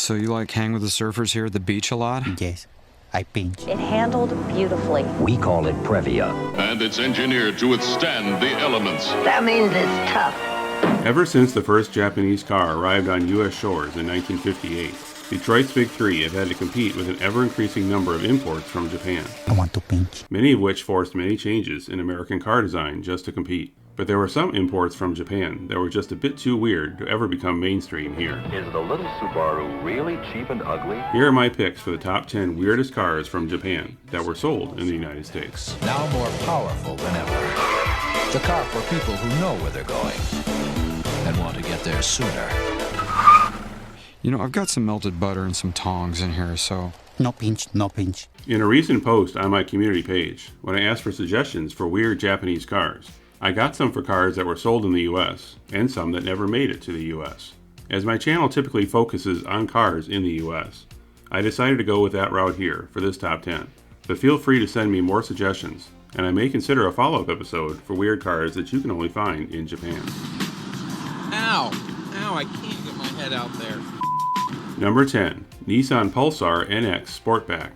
So you like hang with the surfers here at the beach a lot? Yes, I pinch. It handled beautifully. We call it Previa. And it's engineered to withstand the elements. That means it's tough. Ever since the first Japanese car arrived on U.S. shores in 1958, Detroit's Big Three have had to compete with an ever-increasing number of imports from Japan, I want to pinch. many of which forced many changes in American car design just to compete. But there were some imports from Japan that were just a bit too weird to ever become mainstream here. Is the little Subaru really cheap and ugly? Here are my picks for the top 10 weirdest cars from Japan that were sold in the United States. Now more powerful than ever. The car for people who know where they're going and want to get there sooner. You know, I've got some melted butter and some tongs in here, so... No pinch, no pinch. In a recent post on my community page, when I asked for suggestions for weird Japanese cars, I got some for cars that were sold in the US, and some that never made it to the US. As my channel typically focuses on cars in the US, I decided to go with that route here for this top 10. But feel free to send me more suggestions, and I may consider a follow-up episode for weird cars that you can only find in Japan. Ow! Ow, I can't get my head out there. Number 10. Nissan Pulsar NX Sportback.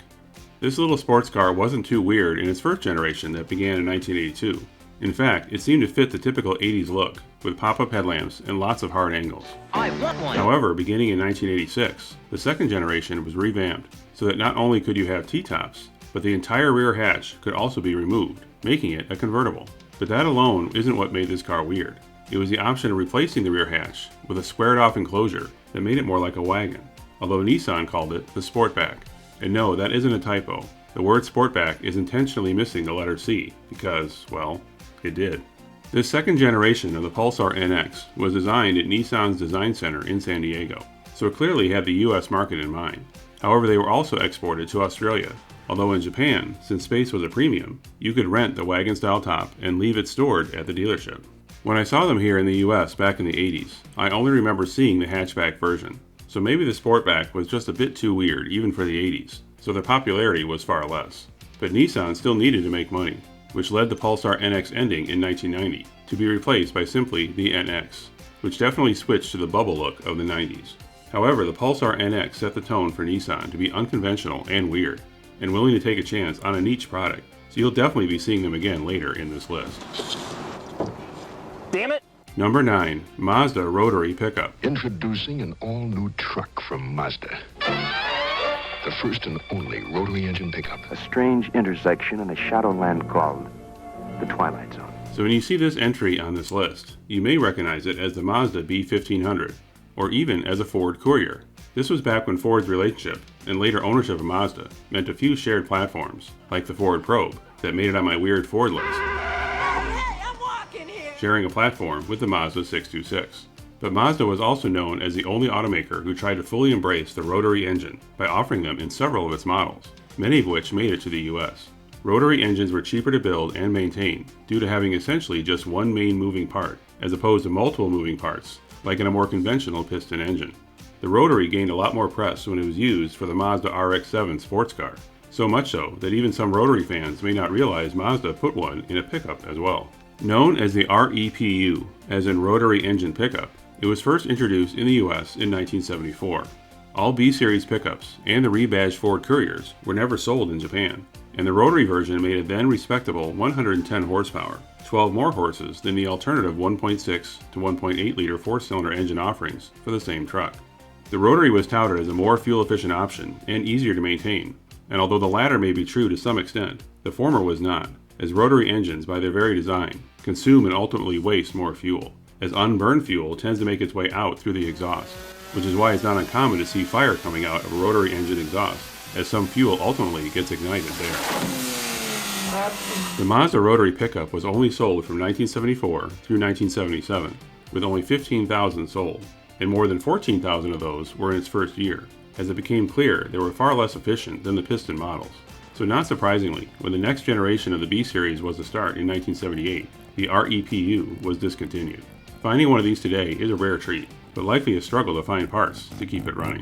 This little sports car wasn't too weird in its first generation that began in 1982. In fact, it seemed to fit the typical 80s look, with pop-up headlamps and lots of hard angles. I want one. However, beginning in 1986, the second generation was revamped so that not only could you have T-tops, but the entire rear hatch could also be removed, making it a convertible. But that alone isn't what made this car weird. It was the option of replacing the rear hatch with a squared-off enclosure that made it more like a wagon, although Nissan called it the Sportback. And no, that isn't a typo. The word Sportback is intentionally missing the letter C because, well, it did. This second generation of the Pulsar NX was designed at Nissan's Design Center in San Diego, so it clearly had the US market in mind. However, they were also exported to Australia, although in Japan, since space was a premium, you could rent the wagon-style top and leave it stored at the dealership. When I saw them here in the US back in the 80s, I only remember seeing the hatchback version, so maybe the Sportback was just a bit too weird even for the 80s, so their popularity was far less. But Nissan still needed to make money, which led the Pulsar NX ending in 1990 to be replaced by simply the NX, which definitely switched to the bubble look of the 90s. However, the Pulsar NX set the tone for Nissan to be unconventional and weird, and willing to take a chance on a niche product, so you'll definitely be seeing them again later in this list. Damn it! Number 9. Mazda Rotary Pickup. Introducing an all-new truck from Mazda. The first and only rotary engine pickup. A strange intersection in a shadowland called the Twilight Zone. So when you see this entry on this list, you may recognize it as the Mazda B1500, or even as a Ford Courier. This was back when Ford's relationship, and later ownership of Mazda, meant a few shared platforms, like the Ford Probe, that made it on my weird Ford list, sharing a platform with the Mazda 626. But Mazda was also known as the only automaker who tried to fully embrace the rotary engine by offering them in several of its models, many of which made it to the US. Rotary engines were cheaper to build and maintain due to having essentially just one main moving part, as opposed to multiple moving parts, like in a more conventional piston engine. The rotary gained a lot more press when it was used for the Mazda RX-7 sports car, so much so that even some rotary fans may not realize Mazda put one in a pickup as well. Known as the REPU, as in rotary engine pickup, it was first introduced in the US in 1974. All B-Series pickups and the rebadged Ford Couriers were never sold in Japan, and the rotary version made a then respectable 110 horsepower, 12 more horses than the alternative 1.6 to 1.8 liter four-cylinder engine offerings for the same truck. The rotary was touted as a more fuel-efficient option and easier to maintain, and although the latter may be true to some extent, the former was not, as rotary engines, by their very design, consume and ultimately waste more fuel, as unburned fuel tends to make its way out through the exhaust, which is why it's not uncommon to see fire coming out of a rotary engine exhaust, as some fuel ultimately gets ignited there. The Mazda rotary pickup was only sold from 1974 through 1977, with only 15,000 sold, and more than 14,000 of those were in its first year, as it became clear they were far less efficient than the piston models. So not surprisingly, when the next generation of the B-Series was to start in 1978, the REPU was discontinued. Finding one of these today is a rare treat, but likely a struggle to find parts to keep it running.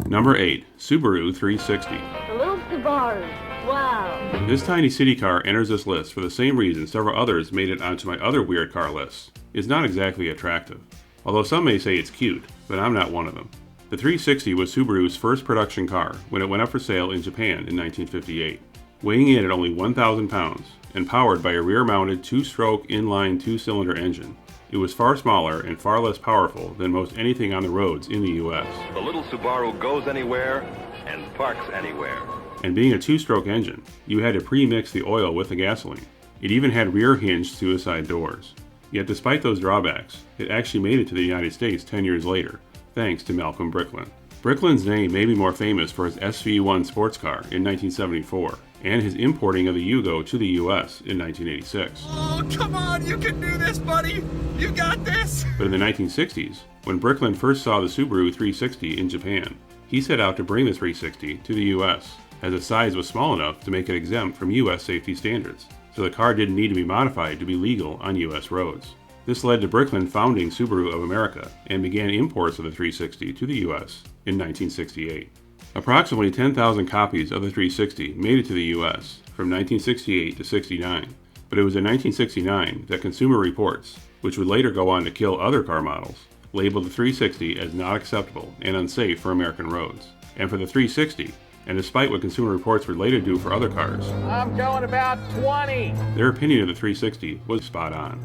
Number 8. Subaru 360. The little Subaru. Wow. This tiny city car enters this list for the same reason several others made it onto my other weird car lists. It's not exactly attractive, although some may say it's cute, but I'm not one of them. The 360 was Subaru's first production car when it went up for sale in Japan in 1958. Weighing in at only 1,000 pounds and powered by a rear-mounted 2-stroke inline 2-cylinder engine, it was far smaller and far less powerful than most anything on the roads in the US. The little Subaru goes anywhere and parks anywhere. And being a 2-stroke engine, you had to pre-mix the oil with the gasoline. It even had rear-hinged suicide doors. Yet despite those drawbacks, it actually made it to the United States 10 years later, thanks to Malcolm Bricklin. Bricklin's name may be more famous for his SV1 sports car in 1974, and his importing of the Yugo to the US in 1986. Oh, come on, you can do this, buddy! You got this! But in the 1960s, when Bricklin first saw the Subaru 360 in Japan, he set out to bring the 360 to the US, as its size was small enough to make it exempt from US safety standards, so the car didn't need to be modified to be legal on US roads. This led to Bricklin founding Subaru of America and began imports of the 360 to the US in 1968. Approximately 10,000 copies of the 360 made it to the US from 1968 to 69, but it was in 1969 that Consumer Reports, which would later go on to kill other car models, labeled the 360 as not acceptable and unsafe for American roads. And for the 360, and despite what Consumer Reports would later do for other cars, I'm going about 20. Their opinion of the 360 was spot on.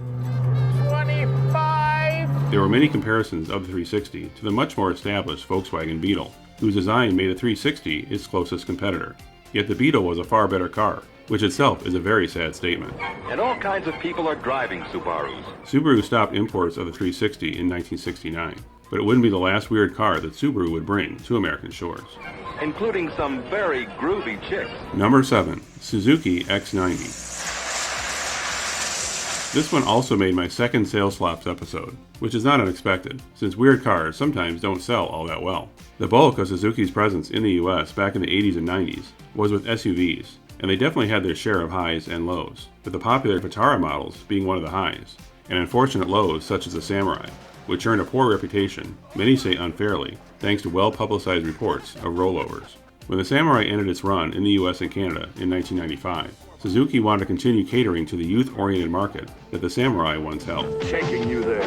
25. There were many comparisons of the 360 to the much more established Volkswagen Beetle, whose design made the 360 its closest competitor. Yet the Beetle was a far better car, which itself is a very sad statement. And all kinds of people are driving Subarus. Subaru stopped imports of the 360 in 1969, but it wouldn't be the last weird car that Subaru would bring to American shores. Including some very groovy chicks. Number 7. Suzuki X90. This one also made my second Sales Slops episode, which is not unexpected, since weird cars sometimes don't sell all that well. The bulk of Suzuki's presence in the US back in the 80s and 90s was with SUVs, and they definitely had their share of highs and lows, with the popular Vitara models being one of the highs, and unfortunate lows such as the Samurai, which earned a poor reputation, many say unfairly, thanks to well-publicized reports of rollovers. When the Samurai ended its run in the US and Canada in 1995, Suzuki wanted to continue catering to the youth-oriented market that the Samurai once held. Taking you there,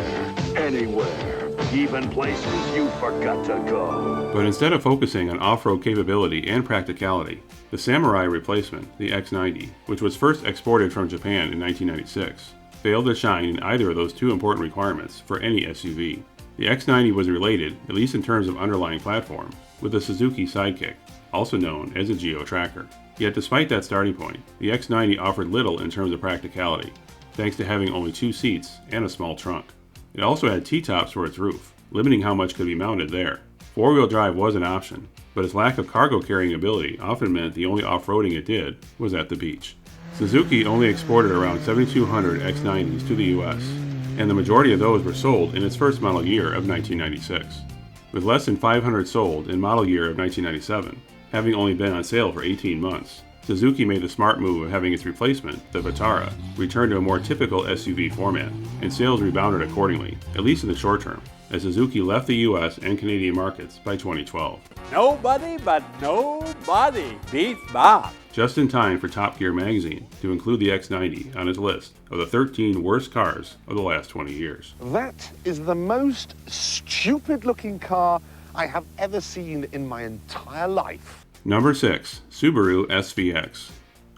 anywhere, even places you forgot to go. But instead of focusing on off-road capability and practicality, the Samurai replacement, the X90, which was first exported from Japan in 1996, failed to shine in either of those two important requirements for any SUV. The X90 was related, at least in terms of underlying platform, with the Suzuki Sidekick, also known as a Geo Tracker. Yet despite that starting point, the X90 offered little in terms of practicality, thanks to having only 2 seats and a small trunk. It also had T-tops for its roof, limiting how much could be mounted there. 4-wheel drive was an option, but its lack of cargo carrying ability often meant the only off-roading it did was at the beach. Suzuki only exported around 7,200 X90s to the US, and the majority of those were sold in its first model year of 1996. With less than 500 sold in model year of 1997, having only been on sale for 18 months, Suzuki made the smart move of having its replacement, the Vitara, return to a more typical SUV format, and sales rebounded accordingly, at least in the short term, as Suzuki left the US and Canadian markets by 2012. Nobody but nobody beats Bob. Just in time for Top Gear magazine to include the X90 on its list of the 13 worst cars of the last 20 years. That is the most stupid-looking car I have ever seen in my entire life. Number 6. Subaru SVX.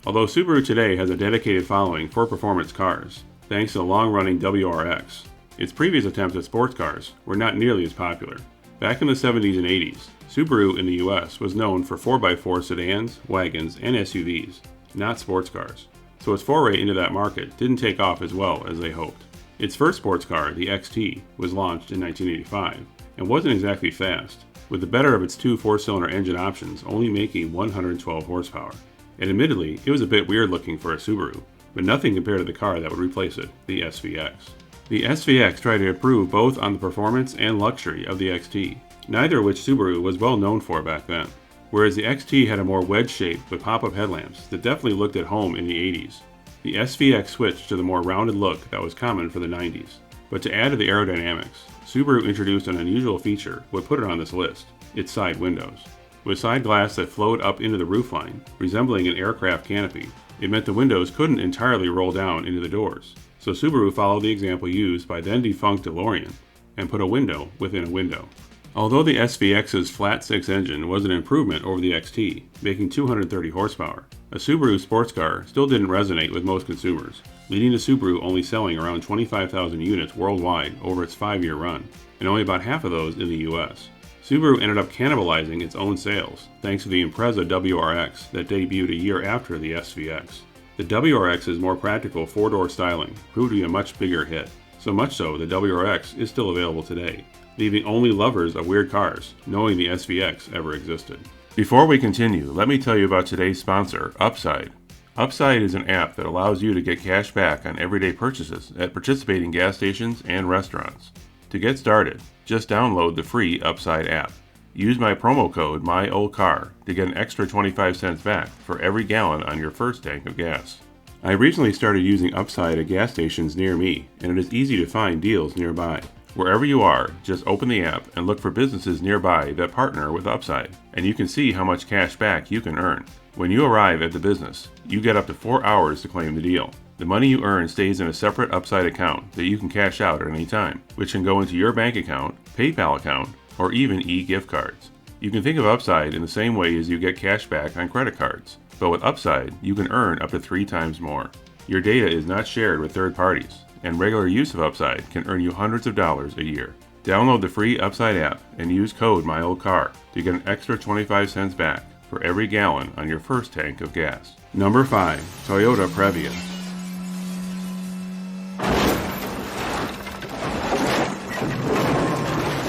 Although Subaru today has a dedicated following for performance cars, thanks to the long-running WRX, its previous attempts at sports cars were not nearly as popular. Back in the 70s and 80s, Subaru in the US was known for 4x4 sedans, wagons, and SUVs, not sports cars, so its foray into that market didn't take off as well as they hoped. Its first sports car, the XT, was launched in 1985, and wasn't exactly fast, with the better of its 2 4-cylinder engine options only making 112 horsepower. And admittedly, it was a bit weird looking for a Subaru, but nothing compared to the car that would replace it, the SVX. The SVX tried to improve both on the performance and luxury of the XT, neither of which Subaru was well known for back then. Whereas the XT had a more wedge shape with pop-up headlamps that definitely looked at home in the 80s, the SVX switched to the more rounded look that was common for the 90s. But to add to the aerodynamics, Subaru introduced an unusual feature what put it on this list, its side windows. With side glass that flowed up into the roofline, resembling an aircraft canopy, it meant the windows couldn't entirely roll down into the doors. So Subaru followed the example used by then defunct DeLorean and put a window within a window. Although the SVX's flat-six engine was an improvement over the XT, making 230 horsepower, a Subaru sports car still didn't resonate with most consumers, leading to Subaru only selling around 25,000 units worldwide over its 5-year run, and only about half of those in the US. Subaru ended up cannibalizing its own sales thanks to the Impreza WRX that debuted a year after the SVX. The WRX's more practical 4-door styling proved to be a much bigger hit, so much so the WRX is still available today, leaving only lovers of weird cars knowing the SVX ever existed. Before we continue, let me tell you about today's sponsor, Upside. Upside is an app that allows you to get cash back on everyday purchases at participating gas stations and restaurants. To get started, just download the free Upside app. Use my promo code MYOLDCAR to get an extra 25 cents back for every gallon on your first tank of gas. I recently started using Upside at gas stations near me, and it is easy to find deals nearby. Wherever you are, just open the app and look for businesses nearby that partner with Upside, and you can see how much cash back you can earn. When you arrive at the business, you get up to 4 hours to claim the deal. The money you earn stays in a separate Upside account that you can cash out at any time, which can go into your bank account, PayPal account, or even e-gift cards. You can think of Upside in the same way as you get cash back on credit cards, but with Upside, you can earn up to 3 times more. Your data is not shared with third parties, and regular use of Upside can earn you hundreds of dollars a year. Download the free Upside app and use code MYOLDCAR to get an extra 25 cents back for every gallon on your first tank of gas. Number 5. Toyota Previa.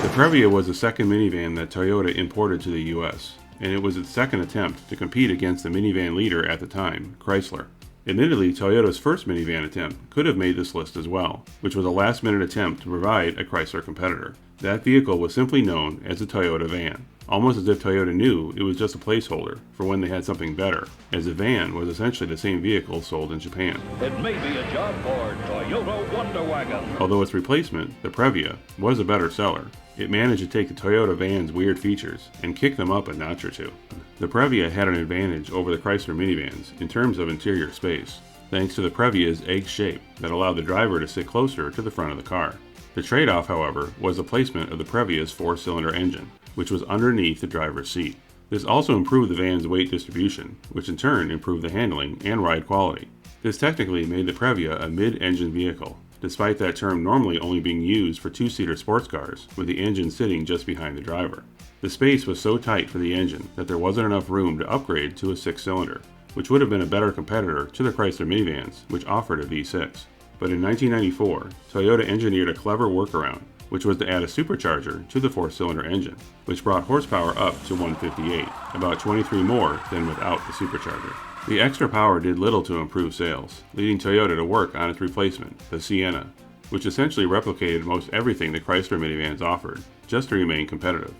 The Previa was the second minivan that Toyota imported to the US, and it was its second attempt to compete against the minivan leader at the time, Chrysler. Admittedly, Toyota's first minivan attempt could have made this list as well, which was a last-minute attempt to provide a Chrysler competitor. That vehicle was simply known as the Toyota van, almost as if Toyota knew it was just a placeholder for when they had something better, as the van was essentially the same vehicle sold in Japan. It may be a job for Toyota Wonder Wagon. Although its replacement, the Previa, was a better seller, it managed to take the Toyota van's weird features and kick them up a notch or two. The Previa had an advantage over the Chrysler minivans in terms of interior space, thanks to the Previa's egg shape that allowed the driver to sit closer to the front of the car. The trade-off, however, was the placement of the Previa's 4-cylinder engine, which was underneath the driver's seat. This also improved the van's weight distribution, which in turn improved the handling and ride quality. This technically made the Previa a mid-engine vehicle, despite that term normally only being used for 2-seater sports cars, with the engine sitting just behind the driver. The space was so tight for the engine that there wasn't enough room to upgrade to a 6-cylinder, which would have been a better competitor to the Chrysler minivans, which offered a V6. But in 1994, Toyota engineered a clever workaround, which was to add a supercharger to the 4-cylinder engine, which brought horsepower up to 158, about 23 more than without the supercharger. The extra power did little to improve sales, leading Toyota to work on its replacement, the Sienna, which essentially replicated most everything the Chrysler minivans offered, just to remain competitive.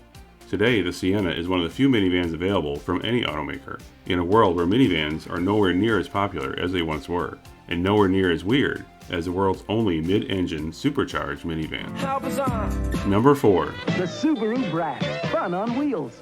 Today, the Sienna is one of the few minivans available from any automaker, in a world where minivans are nowhere near as popular as they once were, and nowhere near as weird as the world's only mid-engine supercharged minivan. How bizarre. Number 4. The Subaru Brat. Fun on wheels.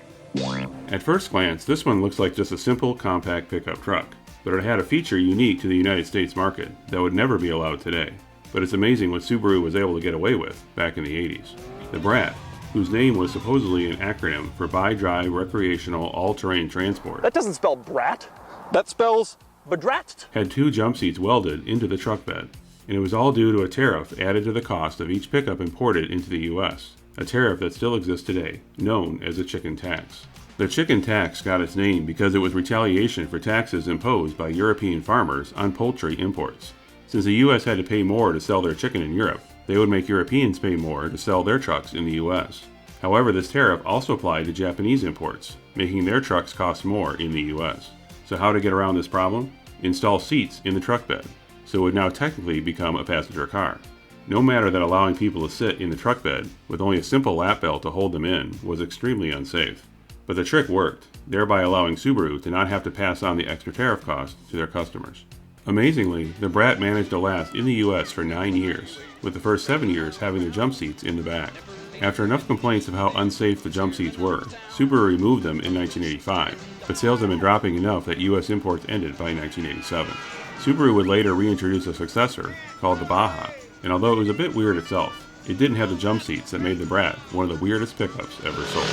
At first glance, this one looks like just a simple compact pickup truck, but it had a feature unique to the United States market that would never be allowed today. But it's amazing what Subaru was able to get away with back in the 80s. The Brat, whose name was supposedly an acronym for Bi-Drive Recreational All-Terrain Transport. That doesn't spell brat. That spells bedrat. Had 2 jump seats welded into the truck bed, and it was all due to a tariff added to the cost of each pickup imported into the US, a tariff that still exists today, known as the chicken tax. The chicken tax got its name because it was retaliation for taxes imposed by European farmers on poultry imports. Since the US had to pay more to sell their chicken in Europe, they would make Europeans pay more to sell their trucks in the US. However, this tariff also applied to Japanese imports, making their trucks cost more in the US. So how to get around this problem? Install seats in the truck bed, so it would now technically become a passenger car. No matter that allowing people to sit in the truck bed with only a simple lap belt to hold them in was extremely unsafe. But the trick worked, thereby allowing Subaru to not have to pass on the extra tariff cost to their customers. Amazingly, the Brat managed to last in the US for 9 years, with the first 7 years having the jump seats in the back. After enough complaints of how unsafe the jump seats were, Subaru removed them in 1985, but sales had been dropping enough that US imports ended by 1987. Subaru would later reintroduce a successor, called the Baja, and although it was a bit weird itself, It didn't have the jump seats that made the Brat one of the weirdest pickups ever sold.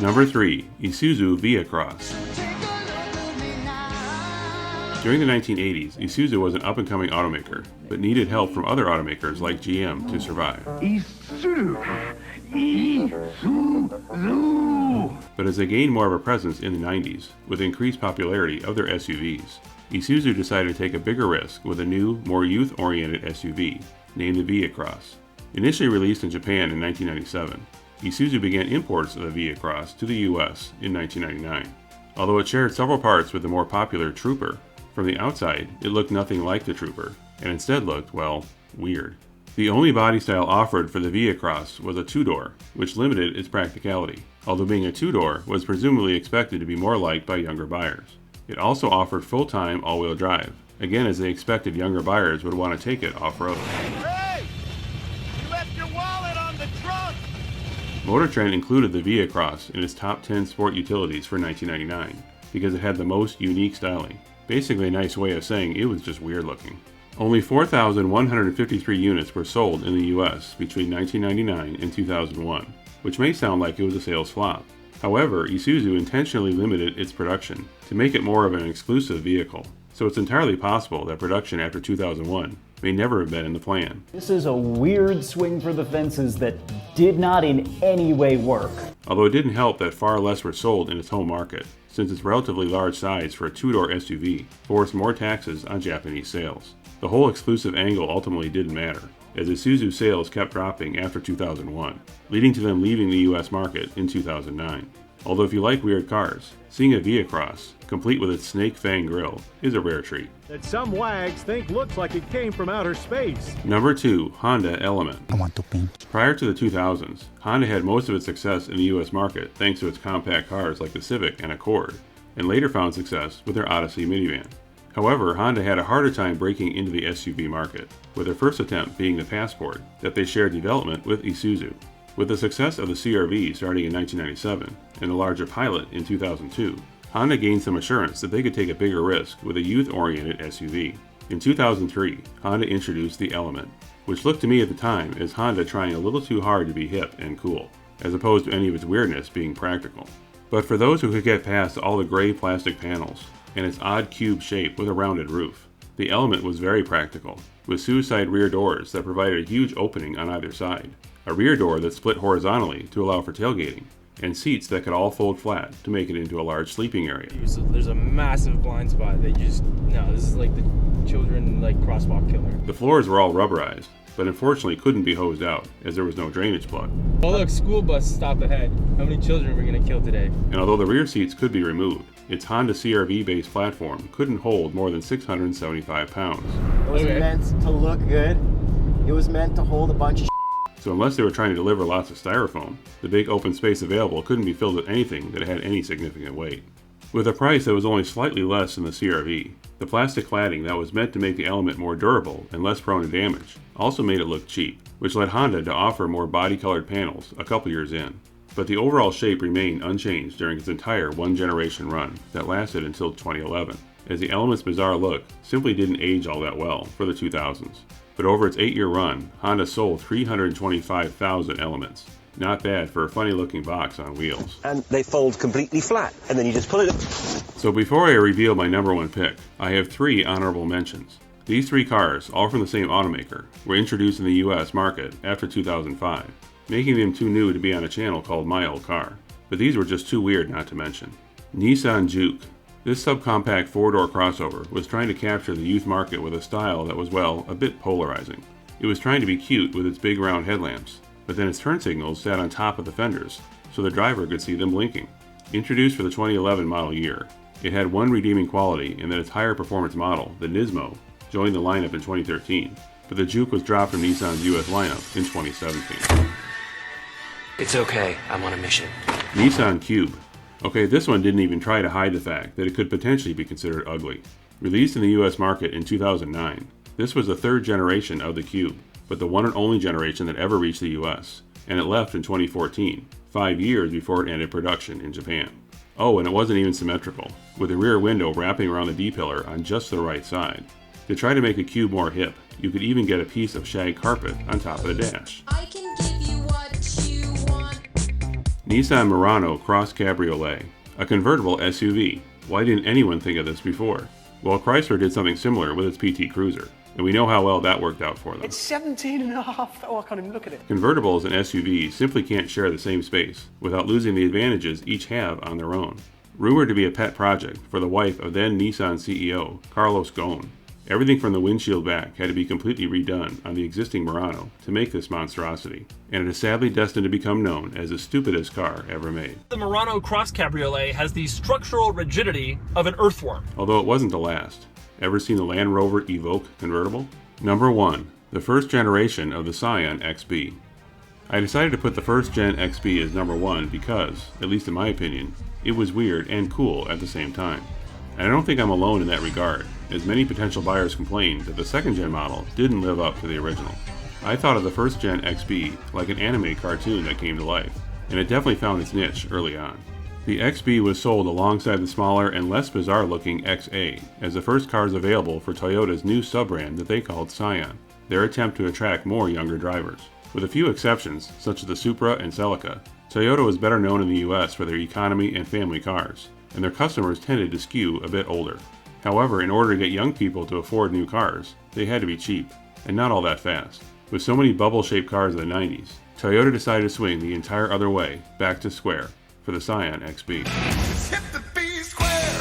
Number 3. Isuzu Via-Cross. During the 1980s, Isuzu was an up-and-coming automaker, but needed help from other automakers like GM to survive. Isuzu. But as they gained more of a presence in the 90s, with the increased popularity of their SUVs, Isuzu decided to take a bigger risk with a new, more youth-oriented SUV, named the Via-Cross. Initially released in Japan in 1997, Isuzu began imports of the Via-Cross to the US in 1999. Although it shared several parts with the more popular Trooper, from the outside it looked nothing like the Trooper, and instead looked, well, weird. The only body style offered for the Via-Cross was a two-door, which limited its practicality, although being a two-door was presumably expected to be more liked by younger buyers. It also offered full-time all-wheel drive, again as they expected younger buyers would want to take it off-road. Hey! You left your wallet on the trunk! Motor Trend included the Via-Cross in its top 10 sport utilities for 1999 because it had the most unique styling. Basically a nice way of saying it was just weird looking. Only 4,153 units were sold in the US between 1999 and 2001, which may sound like it was a sales flop. However, Isuzu intentionally limited its production to make it more of an exclusive vehicle, so it's entirely possible that production after 2001 may never have been in the plan. This is a weird swing for the fences that did not in any way work. Although it didn't help that far less were sold in its home market, since its relatively large size for a two-door SUV forced more taxes on Japanese sales. The whole exclusive angle ultimately didn't matter, as Isuzu sales kept dropping after 2001, leading to them leaving the US market in 2009. Although if you like weird cars, seeing a Via-Cross, complete with its snake fang grille, is a rare treat. That some wags think looks like it came from outer space. Number 2. Honda Element. I want to pinch. Prior to the 2000s, Honda had most of its success in the US market thanks to its compact cars like the Civic and Accord, and later found success with their Odyssey minivan. However, Honda had a harder time breaking into the SUV market, with their first attempt being the Passport that they shared development with Isuzu. With the success of the CR-V starting in 1997 and the larger Pilot in 2002, Honda gained some assurance that they could take a bigger risk with a youth-oriented SUV. In 2003, Honda introduced the Element, which looked to me at the time as Honda trying a little too hard to be hip and cool, as opposed to any of its weirdness being practical. But for those who could get past all the gray plastic panels and its odd cube shape with a rounded roof, the Element was very practical, with suicide rear doors that provided a huge opening on either side, a rear door that split horizontally to allow for tailgating, and seats that could all fold flat to make it into a large sleeping area. There's a massive blind spot that you just, no, this is like the children like crosswalk killer. The floors were all rubberized, but unfortunately couldn't be hosed out as there was no drainage plug. Oh look, school bus stop ahead. How many children are we gonna kill today? And although the rear seats could be removed, its Honda CR-V based platform couldn't hold more than 675 pounds. It wasn't meant to look good. It was meant to hold a bunch of So unless they were trying to deliver lots of styrofoam, the big open space available couldn't be filled with anything that had any significant weight. With a price that was only slightly less than the CR-V, the plastic cladding that was meant to make the Element more durable and less prone to damage also made it look cheap, which led Honda to offer more body-colored panels a couple years in. But the overall shape remained unchanged during its entire one-generation run that lasted until 2011, as the Element's bizarre look simply didn't age all that well for the 2000s. But over its 8-year run, Honda sold 325,000 Elements. Not bad for a funny-looking box on wheels. And they fold completely flat, and then you just pull it up. So before I reveal my number one pick, I have 3 honorable mentions. These 3 cars, all from the same automaker, were introduced in the US market after 2005, making them too new to be on a channel called My Old Car. But these were just too weird not to mention. Nissan Juke. This subcompact 4-door crossover was trying to capture the youth market with a style that was, well, a bit polarizing. It was trying to be cute with its big round headlamps, but then its turn signals sat on top of the fenders, so the driver could see them blinking. Introduced for the 2011 model year, it had one redeeming quality in that its higher performance model, the Nismo, joined the lineup in 2013, but the Juke was dropped from Nissan's US lineup in 2017. It's okay, I'm on a mission. Nissan Cube. Okay, this one didn't even try to hide the fact that it could potentially be considered ugly. Released in the US market in 2009, this was the 3rd generation of the Cube, but the one and only generation that ever reached the US, and it left in 2014, 5 years before it ended production in Japan. Oh, and it wasn't even symmetrical, with the rear window wrapping around the D-pillar on just the right side. To try to make a cube more hip, you could even get a piece of shag carpet on top of the dash. I can give you what you want. Nissan Murano Cross Cabriolet, a convertible SUV. Why didn't anyone think of this before? Well, Chrysler did something similar with its PT Cruiser, and we know how well that worked out for them. It's 17.5. Oh, I can't even look at it. Convertibles and SUVs simply can't share the same space without losing the advantages each have on their own. Rumored to be a pet project for the wife of then Nissan CEO, Carlos Ghosn. Everything from the windshield back had to be completely redone on the existing Murano to make this monstrosity, and it is sadly destined to become known as the stupidest car ever made. The Murano Cross Cabriolet has the structural rigidity of an earthworm. Although it wasn't the last. Ever seen the Land Rover Evoque convertible? Number 1. The first generation of the Scion XB. I decided to put the first gen XB as number 1 because, at least in my opinion, it was weird and cool at the same time. And I don't think I'm alone in that regard, as many potential buyers complained that the second gen model didn't live up to the original. I thought of the first gen XB like an anime cartoon that came to life, and it definitely found its niche early on. The XB was sold alongside the smaller and less bizarre looking XA as the first cars available for Toyota's new sub-brand that they called Scion, their attempt to attract more younger drivers. With a few exceptions, such as the Supra and Celica, Toyota was better known in the US for their economy and family cars, and their customers tended to skew a bit older. However, in order to get young people to afford new cars, they had to be cheap, and not all that fast. With so many bubble-shaped cars in the 90s, Toyota decided to swing the entire other way, back to square, for the Scion XB.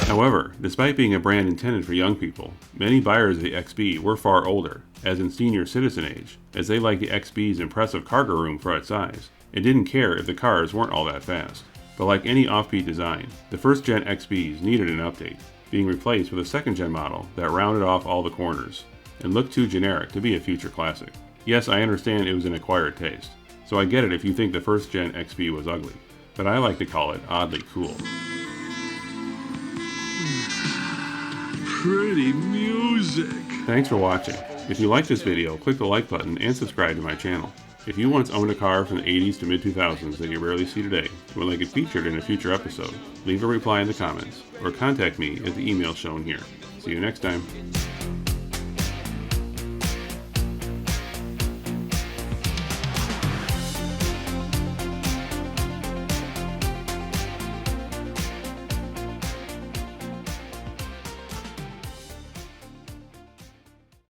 However, despite being a brand intended for young people, many buyers of the XB were far older, as in senior citizen age, as they liked the XB's impressive cargo room for its size, and didn't care if the cars weren't all that fast. But like any offbeat design, the first gen XBs needed an update, being replaced with a second gen model that rounded off all the corners, and looked too generic to be a future classic. Yes, I understand it was an acquired taste, so I get it if you think the first gen XB was ugly, but I like to call it oddly cool. Pretty music. Thanks for watching. If you like this video, click the like button and subscribe to my channel. If you once owned a car from the 80s to mid-2000s that you rarely see today and would like it featured in a future episode, leave a reply in the comments or contact me at the email shown here. See you next time.